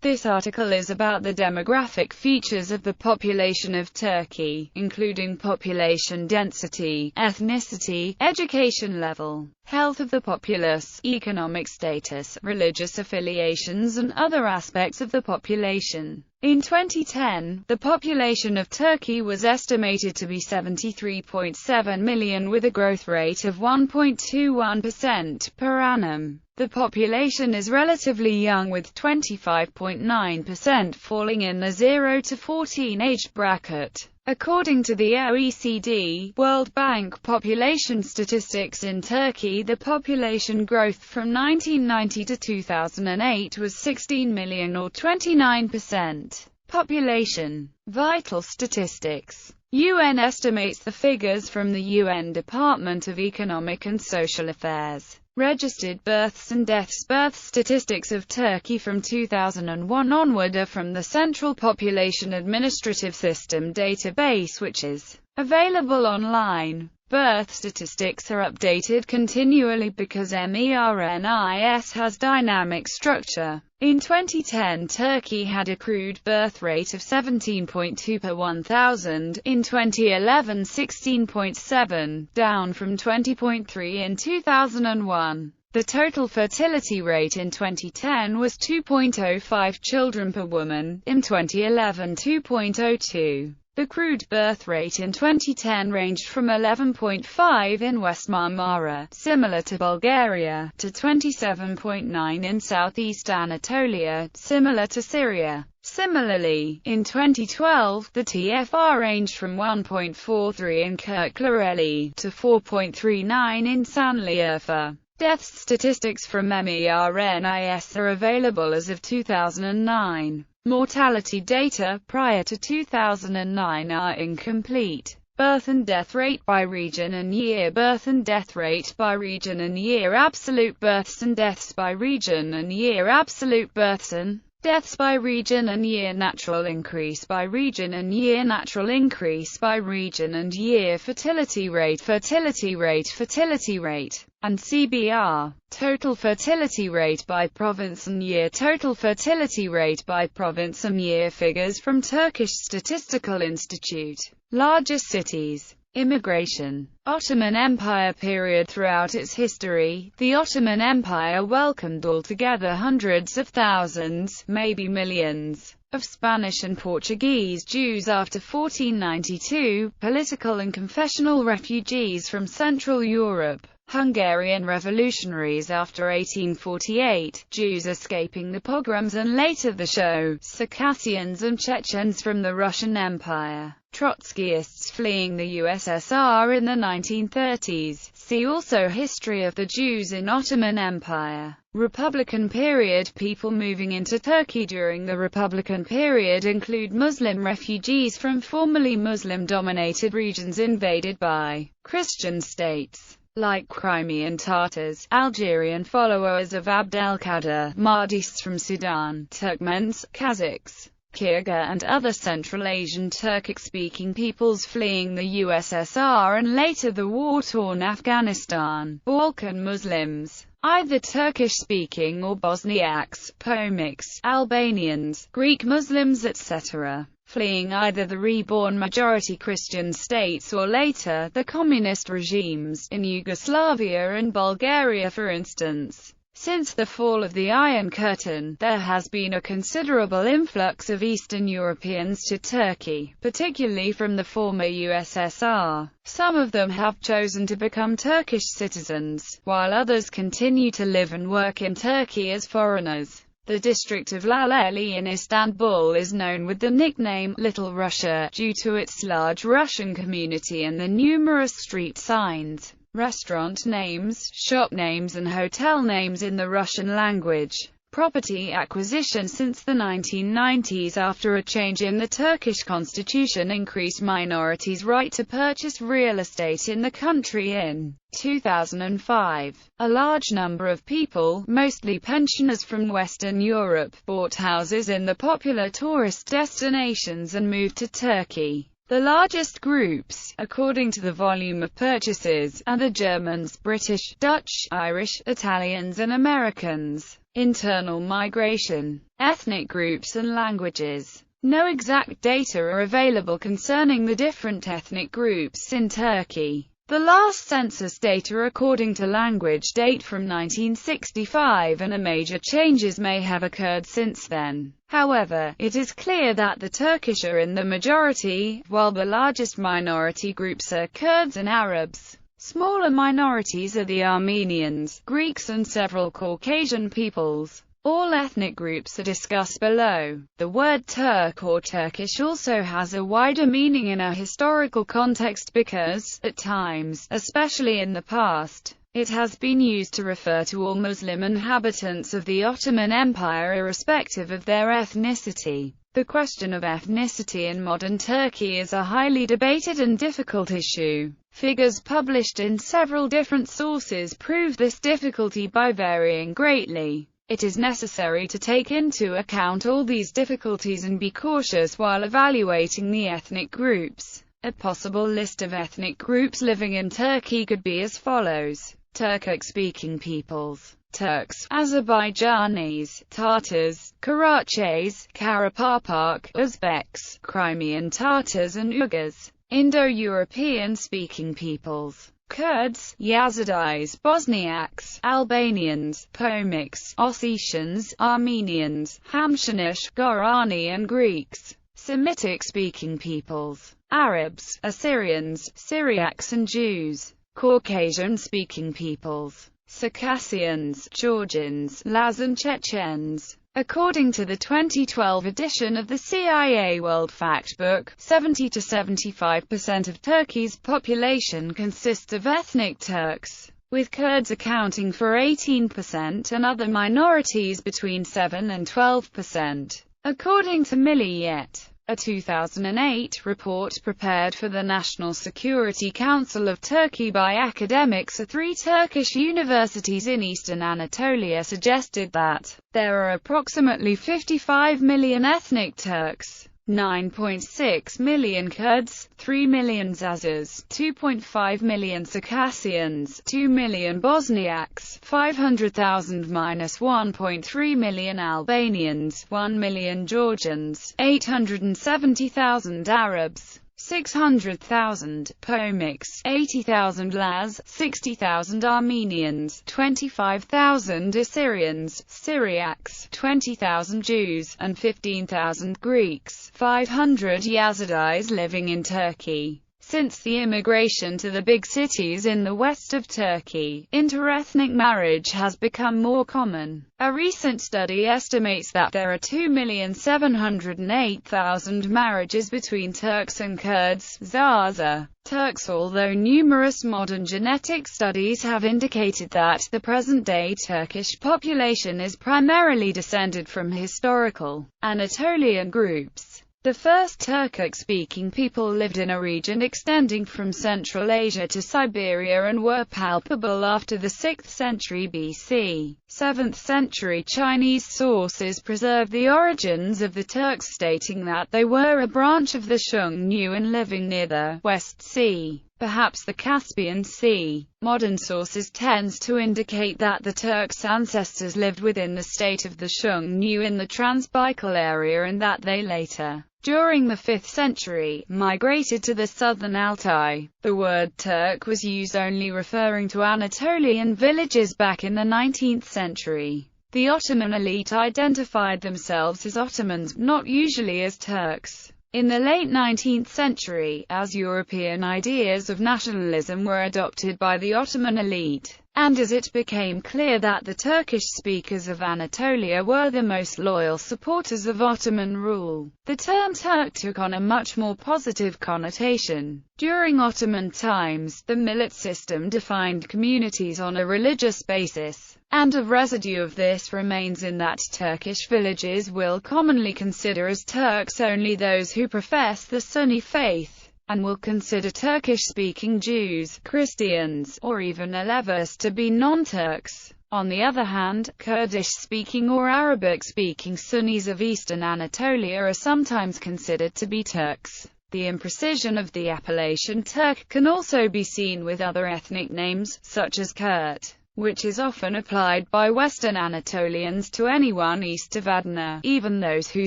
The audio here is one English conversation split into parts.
This article is about the demographic features of the population of Turkey, including population density, ethnicity, education level, health of the populace, economic status, religious affiliations and other aspects of the population. In 2010, the population of Turkey was estimated to be 73.7 million with a growth rate of 1.21% per annum. The population is relatively young with 25.9% falling in the 0 to 14 age bracket. According to the OECD, World Bank population statistics in Turkey, the population growth from 1990 to 2008 was 16 million or 29%. Population. Vital statistics. UN estimates the figures from the UN Department of Economic and Social Affairs. Registered births and deaths. Birth statistics of Turkey from 2001 onward are from the Central Population Administrative System database, which is available online. Birth statistics are updated continually because MERNIS has dynamic structure. In 2010, Turkey had a crude birth rate of 17.2 per 1,000, in 2011 16.7, down from 20.3 in 2001. The total fertility rate in 2010 was 2.05 children per woman, in 2011 2.02. The crude birth rate in 2010 ranged from 11.5 in West Marmara, similar to Bulgaria, to 27.9 in southeast Anatolia, similar to Syria. Similarly, in 2012, the TFR ranged from 1.43 in Kirklareli to 4.39 in Sanliurfa. Death statistics from MERNIS are available as of 2009. Mortality data prior to 2009 are incomplete. Birth and death rate by region and year. Birth and death rate by region and year. Absolute births and deaths by region and year. Absolute births and deaths by region and year. Natural increase by region and year. Natural increase by region and year. Fertility rate. Fertility rate. Fertility rate. And CBR. Total fertility rate by province and year. Total fertility rate by province and year. Figures from Turkish Statistical Institute. Largest cities. Immigration. Ottoman Empire period. Throughout its history, the Ottoman Empire welcomed altogether hundreds of thousands, maybe millions, of Spanish and Portuguese Jews after 1492, political and confessional refugees from Central Europe. Hungarian revolutionaries after 1848, Jews escaping the pogroms and later the show, Circassians and Chechens from the Russian Empire, Trotskyists fleeing the USSR in the 1930s. See also History of the Jews in Ottoman Empire. Republican period. People moving into Turkey during the Republican period include Muslim refugees from formerly Muslim-dominated regions invaded by Christian states, like Crimean Tatars, Algerian followers of Abd el-Qadir, Mahdists from Sudan, Turkmens, Kazakhs, Kyrgyz and other Central Asian Turkic-speaking peoples fleeing the USSR and later the war-torn Afghanistan, Balkan Muslims, either Turkish-speaking or Bosniaks, Pomics, Albanians, Greek Muslims etc., fleeing either the reborn majority Christian states or later, the communist regimes, in Yugoslavia and Bulgaria for instance. Since the fall of the Iron Curtain, there has been a considerable influx of Eastern Europeans to Turkey, particularly from the former USSR. Some of them have chosen to become Turkish citizens, while others continue to live and work in Turkey as foreigners. The district of Laleli in Istanbul is known with the nickname Little Russia, due to its large Russian community and the numerous street signs, restaurant names, shop names and hotel names in the Russian language. Property acquisition. Since the 1990s, after a change in the Turkish constitution increased minorities' right to purchase real estate in the country in 2005. A large number of people, mostly pensioners from Western Europe, bought houses in the popular tourist destinations and moved to Turkey. The largest groups, according to the volume of purchases, are the Germans, British, Dutch, Irish, Italians and Americans. Internal migration, ethnic groups and languages. No exact data are available concerning the different ethnic groups in Turkey. The last census data according to language date from 1965, and major changes may have occurred since then. However, it is clear that the Turkish are in the majority, while the largest minority groups are Kurds and Arabs. Smaller minorities are the Armenians, Greeks and several Caucasian peoples. All ethnic groups are discussed below. The word Turk or Turkish also has a wider meaning in a historical context because, at times, especially in the past, it has been used to refer to all Muslim inhabitants of the Ottoman Empire irrespective of their ethnicity. The question of ethnicity in modern Turkey is a highly debated and difficult issue. Figures published in several different sources prove this difficulty by varying greatly. It is necessary to take into account all these difficulties and be cautious while evaluating the ethnic groups. A possible list of ethnic groups living in Turkey could be as follows. Turkic-speaking peoples: Turks, Azerbaijanis, Tatars, Karachais, Karapapakh, Uzbeks, Crimean Tatars and Uyghurs. Indo-European-speaking peoples: Kurds, Yazidis, Bosniaks, Albanians, Pomaks, Ossetians, Armenians, Hamshanish, Gorani and Greeks. Semitic-speaking peoples: Arabs, Assyrians, Syriacs and Jews. Caucasian-speaking peoples: Circassians, Georgians, Laz and Chechens. According to the 2012 edition of the CIA World Factbook, 70 to 75% of Turkey's population consists of ethnic Turks, with Kurds accounting for 18% and other minorities between 7 and 12%. According to Milliyet, a 2008 report prepared for the National Security Council of Turkey by academics at 3 Turkish universities in eastern Anatolia suggested that there are approximately 55 million ethnic Turks, 9.6 million Kurds, 3 million Zazas, 2.5 million Circassians, 2 million Bosniaks, 500,000–1.3 million Albanians, 1 million Georgians, 870,000 Arabs, 600,000 Pomaks, 80,000 Laz, 60,000 Armenians, 25,000 Assyrians, Syriacs, 20,000 Jews, and 15,000 Greeks. 500 Yazidis living in Turkey. Since the immigration to the big cities in the west of Turkey, interethnic marriage has become more common. A recent study estimates that there are 2,708,000 marriages between Turks and Kurds, Zaza. Turks. Although numerous modern genetic studies have indicated that the present-day Turkish population is primarily descended from historical Anatolian groups. The first Turkic-speaking people lived in a region extending from Central Asia to Siberia and were palpable after the 6th century BC. 7th century Chinese sources preserve the origins of the Turks, stating that they were a branch of the Xiongnu living near the West Sea, perhaps the Caspian Sea. Modern sources tend to indicate that the Turks' ancestors lived within the state of the Xiongnu in the Trans-Baikal area and that they later, during the 5th century, migrated to the southern Altai. The word Turk was used only referring to Anatolian villages back in the 19th century. The Ottoman elite identified themselves as Ottomans, not usually as Turks. In the late 19th century, as European ideas of nationalism were adopted by the Ottoman elite, and as it became clear that the Turkish speakers of Anatolia were the most loyal supporters of Ottoman rule, the term Turk took on a much more positive connotation. During Ottoman times, the millet system defined communities on a religious basis, and a residue of this remains in that Turkish villages will commonly consider as Turks only those who profess the Sunni faith, and will consider Turkish-speaking Jews, Christians, or even Alevis to be non-Turks. On the other hand, Kurdish-speaking or Arabic-speaking Sunnis of eastern Anatolia are sometimes considered to be Turks. The imprecision of the appellation Turk can also be seen with other ethnic names, such as Kurt, which is often applied by Western Anatolians to anyone east of Adana, even those who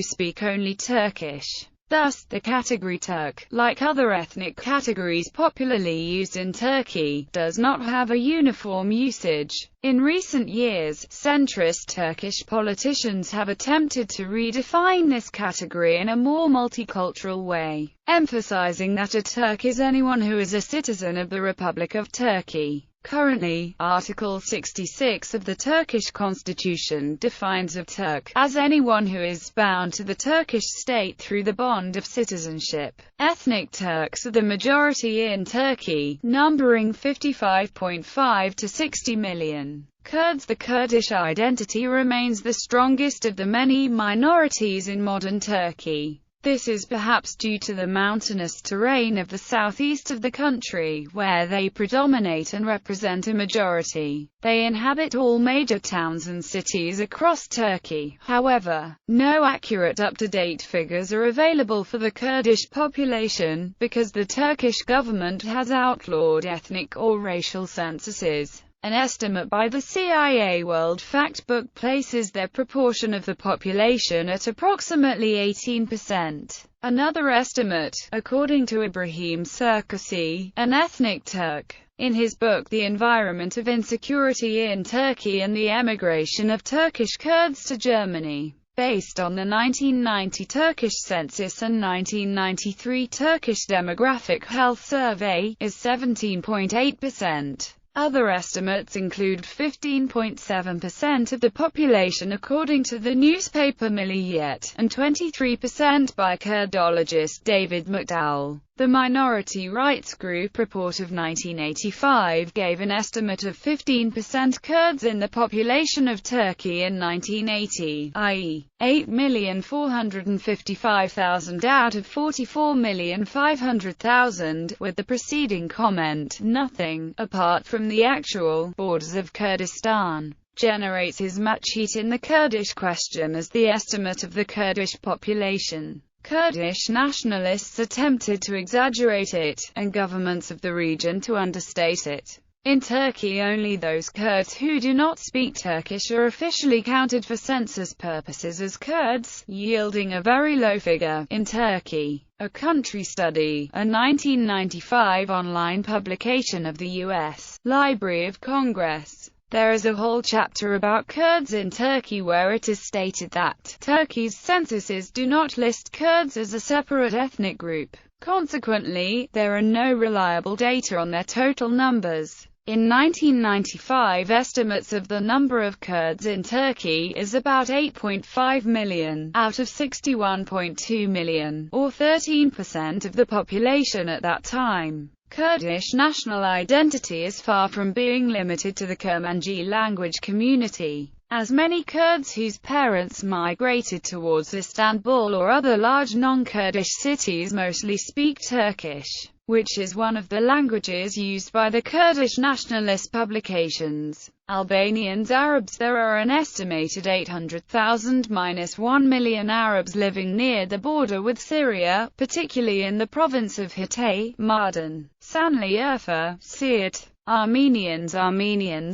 speak only Turkish. Thus, the category Turk, like other ethnic categories popularly used in Turkey, does not have a uniform usage. In recent years, centrist Turkish politicians have attempted to redefine this category in a more multicultural way, emphasizing that a Turk is anyone who is a citizen of the Republic of Turkey. Currently, Article 66 of the Turkish Constitution defines a Turk as anyone who is bound to the Turkish state through the bond of citizenship. Ethnic Turks are the majority in Turkey, numbering 55.5 to 60 million. Kurds. The Kurdish identity remains the strongest of the many minorities in modern Turkey. This is perhaps due to the mountainous terrain of the southeast of the country, where they predominate and represent a majority. They inhabit all major towns and cities across Turkey. However, no accurate up-to-date figures are available for the Kurdish population, because the Turkish government has outlawed ethnic or racial censuses. An estimate by the CIA World Factbook places their proportion of the population at approximately 18%. Another estimate, according to Ibrahim Circassians, an ethnic Turk, in his book The Environment of Insecurity in Turkey and the Emigration of Turkish Kurds to Germany, based on the 1990 Turkish census and 1993 Turkish Demographic Health Survey, is 17.8%. Other estimates include 15.7% of the population according to the newspaper Milliyet, and 23% by Kurdologist David McDowell. The Minority Rights Group report of 1985 gave an estimate of 15% Kurds in the population of Turkey in 1980, i.e., 8,455,000 out of 44,500,000, with the preceding comment, "Nothing, apart from the actual borders of Kurdistan, generates as much heat in the Kurdish question as the estimate of the Kurdish population." Kurdish nationalists attempted to exaggerate it, and governments of the region to understate it. In Turkey, only those Kurds who do not speak Turkish are officially counted for census purposes as Kurds, yielding a very low figure. In Turkey, A Country Study, a 1995 online publication of the U.S. Library of Congress, there is a whole chapter about Kurds in Turkey where it is stated that Turkey's censuses do not list Kurds as a separate ethnic group. Consequently, there are no reliable data on their total numbers. In 1995, estimates of the number of Kurds in Turkey is about 8.5 million, out of 61.2 million, or 13% of the population at that time. Kurdish national identity is far from being limited to the Kurmanji language community, as many Kurds whose parents migrated towards Istanbul or other large non-Kurdish cities mostly speak Turkish, which is one of the languages used by the Kurdish nationalist publications. Albanians Arabs. There are an estimated 800,000–1 million Arabs living near the border with Syria, particularly in the province of Hatay, Mardin, Sanliurfa, Siirt. Armenians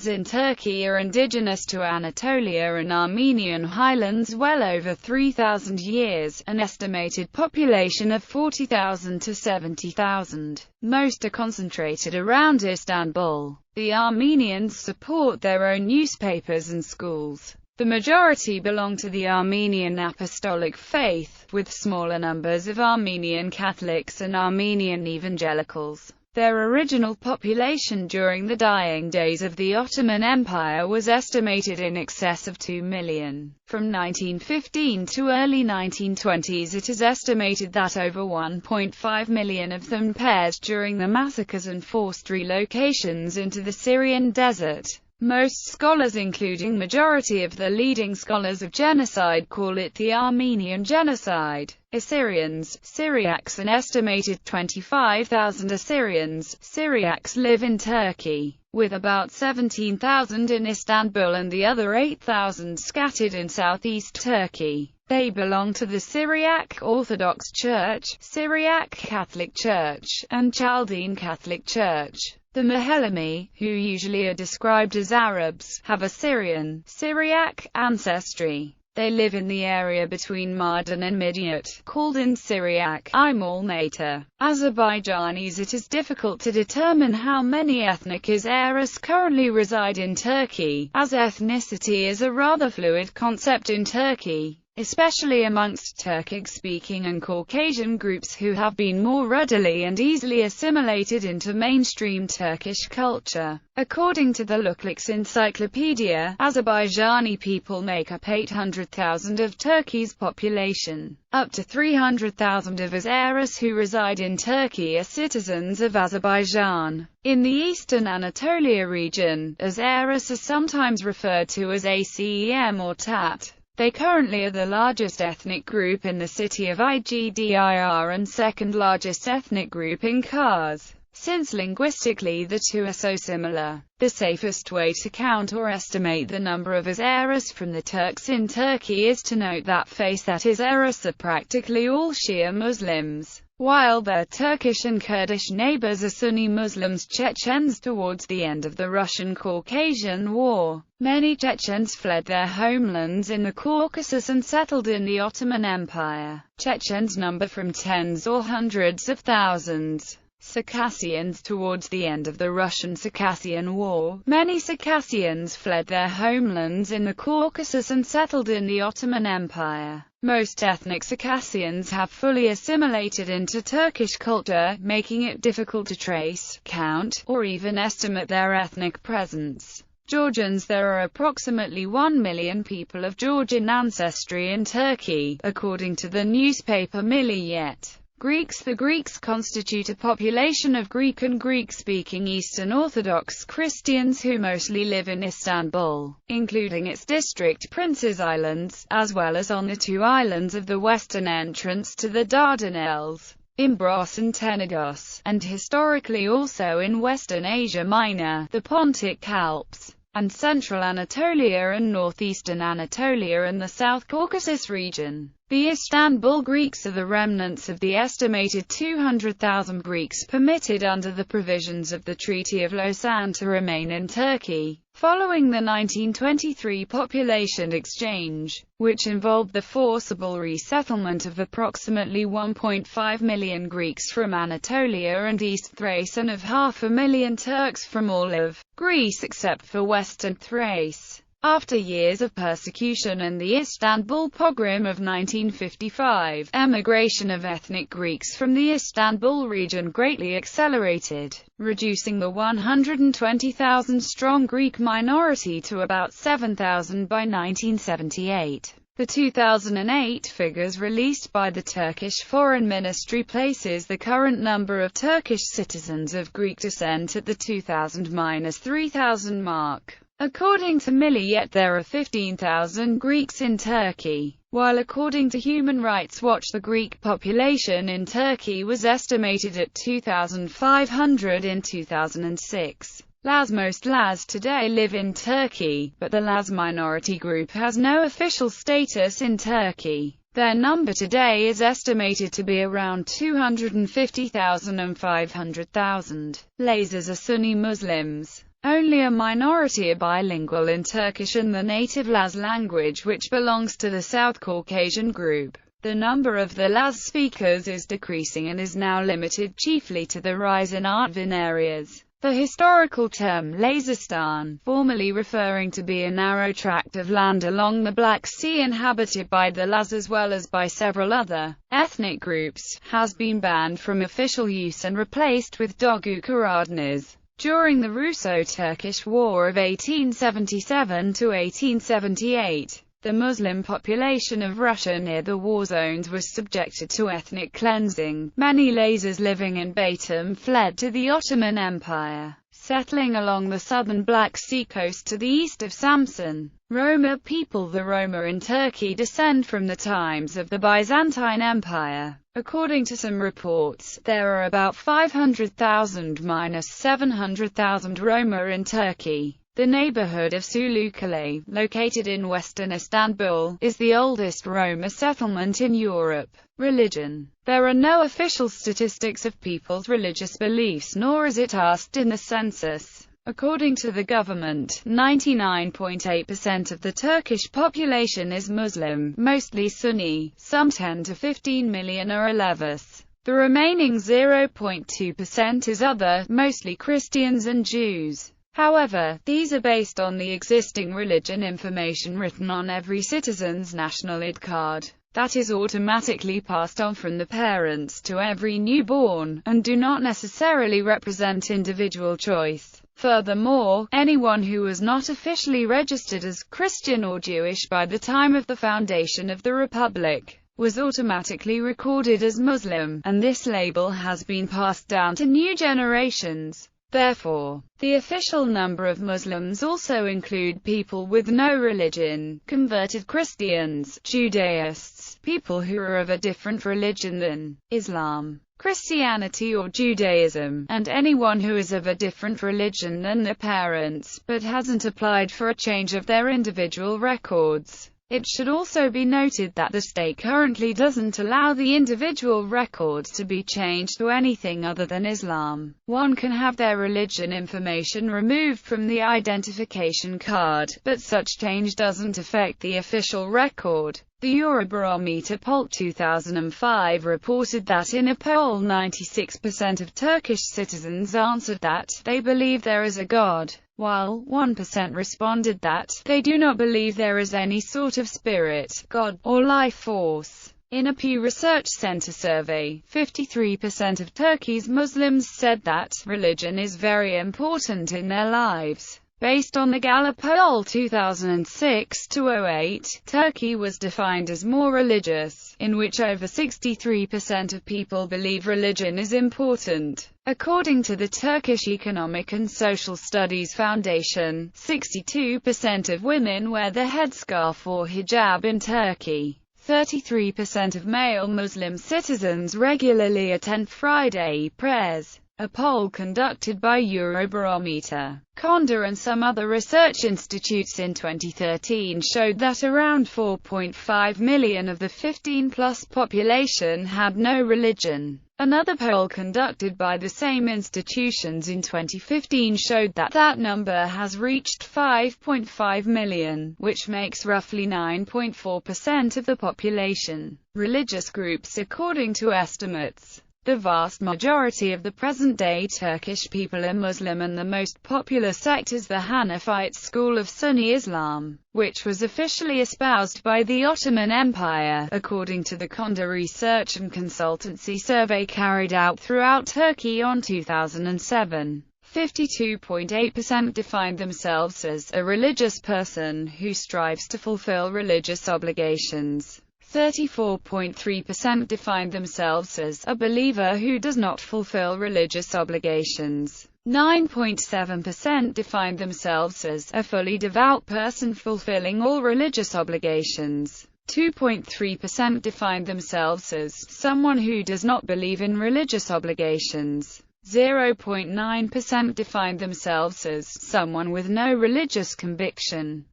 in Turkey are indigenous to Anatolia and Armenian highlands well over 3,000 years, an estimated population of 40,000 to 70,000. Most are concentrated around Istanbul. The Armenians support their own newspapers and schools. The majority belong to the Armenian Apostolic faith, with smaller numbers of Armenian Catholics and Armenian evangelicals. Their original population during the dying days of the Ottoman Empire was estimated in excess of 2 million. From 1915 to early 1920s it is estimated that over 1.5 million of them perished during the massacres and forced relocations into the Syrian desert. Most scholars, including majority of the leading scholars of genocide, call it the Armenian genocide. Assyrians, Syriacs. An estimated 25,000 Assyrians, Syriacs live in Turkey, with about 17,000 in Istanbul and the other 8,000 scattered in southeast Turkey. They belong to the Syriac Orthodox Church, Syriac Catholic Church, and Chaldean Catholic Church. The Mehelemi, who usually are described as Arabs, have Assyrian, Syriac ancestry. They live in the area between Mardin and Midyat, called in Syriac, Imal-Mata. Azerbaijanis. It is difficult to determine how many ethnic Azeris currently reside in Turkey, as ethnicity is a rather fluid concept in Turkey, especially amongst Turkic-speaking and Caucasian groups who have been more readily and easily assimilated into mainstream Turkish culture. According to the Lukliks Encyclopedia, Azerbaijani people make up 800,000 of Turkey's population. Up to 300,000 of Azeris who reside in Turkey are citizens of Azerbaijan. In the eastern Anatolia region, Azeris are sometimes referred to as Acem or Tat. They currently are the largest ethnic group in the city of Igdir and second largest ethnic group in Kars. Since linguistically the two are so similar, the safest way to count or estimate the number of Azeris from the Turks in Turkey is to note that Azeris are practically all Shia Muslims, while their Turkish and Kurdish neighbors are Sunni Muslims. Chechens. Towards the end of the Russian-Caucasian War, many Chechens fled their homelands in the Caucasus and settled in the Ottoman Empire. Chechens number from tens or hundreds of thousands. Circassians. Towards the end of the Russian-Circassian War, many Circassians fled their homelands in the Caucasus and settled in the Ottoman Empire. Most ethnic Circassians have fully assimilated into Turkish culture, making it difficult to trace, count, or even estimate their ethnic presence. Georgians. There are approximately 1 million people of Georgian ancestry in Turkey, according to the newspaper Milliyet. Greeks. The Greeks constitute a population of Greek and Greek-speaking Eastern Orthodox Christians who mostly live in Istanbul, including its district Princes Islands, as well as on the two islands of the western entrance to the Dardanelles, Imbros and Tenedos, and historically also in Western Asia Minor, the Pontic Alps, and Central Anatolia and Northeastern Anatolia and the South Caucasus region. The Istanbul Greeks are the remnants of the estimated 200,000 Greeks permitted under the provisions of the Treaty of Lausanne to remain in Turkey, following the 1923 population exchange, which involved the forcible resettlement of approximately 1.5 million Greeks from Anatolia and East Thrace and of 500,000 Turks from all of Greece except for Western Thrace. After years of persecution and the Istanbul pogrom of 1955, emigration of ethnic Greeks from the Istanbul region greatly accelerated, reducing the 120,000-strong Greek minority to about 7,000 by 1978. The 2008 figures released by the Turkish Foreign Ministry places the current number of Turkish citizens of Greek descent at the 2,000–3,000 mark. According to Milliyet, there are 15,000 Greeks in Turkey, while according to Human Rights Watch the Greek population in Turkey was estimated at 2,500 in 2006. Most Laz today live in Turkey, but the Laz minority group has no official status in Turkey. Their number today is estimated to be around 250,000 and 500,000. Lazars are Sunni Muslims. Only a minority are bilingual in Turkish and the native Laz language, which belongs to the South Caucasian group. The number of the Laz speakers is decreasing and is now limited chiefly to the rise in Artvin areas. The historical term Lazistan, formerly referring to be a narrow tract of land along the Black Sea inhabited by the Laz as well as by several other ethnic groups, has been banned from official use and replaced with Dogu Karadniz. During the Russo-Turkish War of 1877 to 1878, the Muslim population of Russia near the war zones was subjected to ethnic cleansing. Many Lazars living in Batum fled to the Ottoman Empire, settling along the southern Black Sea coast to the east of Samsun. Roma people. The Roma in Turkey descend from the times of the Byzantine Empire. According to some reports, there are about 500,000–700,000 Roma in Turkey. The neighborhood of Sulukale, located in western Istanbul, is the oldest Roma settlement in Europe. Religion. There are no official statistics of people's religious beliefs, nor is it asked in the census. According to the government, 99.8% of the Turkish population is Muslim, mostly Sunni. Some 10 to 15 million are Alevis. The remaining 0.2% is other, mostly Christians and Jews. However, these are based on the existing religion information written on every citizen's national ID card. That is automatically passed on from the parents to every newborn, and do not necessarily represent individual choice. Furthermore, anyone who was not officially registered as Christian or Jewish by the time of the foundation of the Republic was automatically recorded as Muslim, and this label has been passed down to new generations. Therefore, the official number of Muslims also include people with no religion, converted Christians, Judaists, people who are of a different religion than Islam, Christianity or Judaism, and anyone who is of a different religion than their parents, but hasn't applied for a change of their individual records. It should also be noted that the state currently doesn't allow the individual records to be changed to anything other than Islam. One can have their religion information removed from the identification card, but such change doesn't affect the official record. The Eurobarometer poll 2005 reported that in a poll 96% of Turkish citizens answered that they believe there is a God, while 1% responded that they do not believe there is any sort of spirit, God, or life force. In a Pew Research Center survey, 53% of Turkey's Muslims said that religion is very important in their lives. Based on the Gallup poll 2006-08, Turkey was defined as more religious, in which over 63% of people believe religion is important. According to the Turkish Economic and Social Studies Foundation, 62% of women wear the headscarf or hijab in Turkey. 33% of male Muslim citizens regularly attend Friday prayers. A poll conducted by Eurobarometer, Conda and some other research institutes in 2013 showed that around 4.5 million of the 15-plus population had no religion. Another poll conducted by the same institutions in 2015 showed that that number has reached 5.5 million, which makes roughly 9.4% of the population. Religious groups. According to estimates, the vast majority of the present-day Turkish people are Muslim, and the most popular sect is the Hanafite school of Sunni Islam, which was officially espoused by the Ottoman Empire, according to the Conda Research and Consultancy survey carried out throughout Turkey on 2007. 52.8% defined themselves as a religious person who strives to fulfill religious obligations. 34.3% defined themselves as a believer who does not fulfill religious obligations. 9.7% defined themselves as a fully devout person fulfilling all religious obligations. 2.3% defined themselves as someone who does not believe in religious obligations. 0.9% defined themselves as someone with no religious conviction.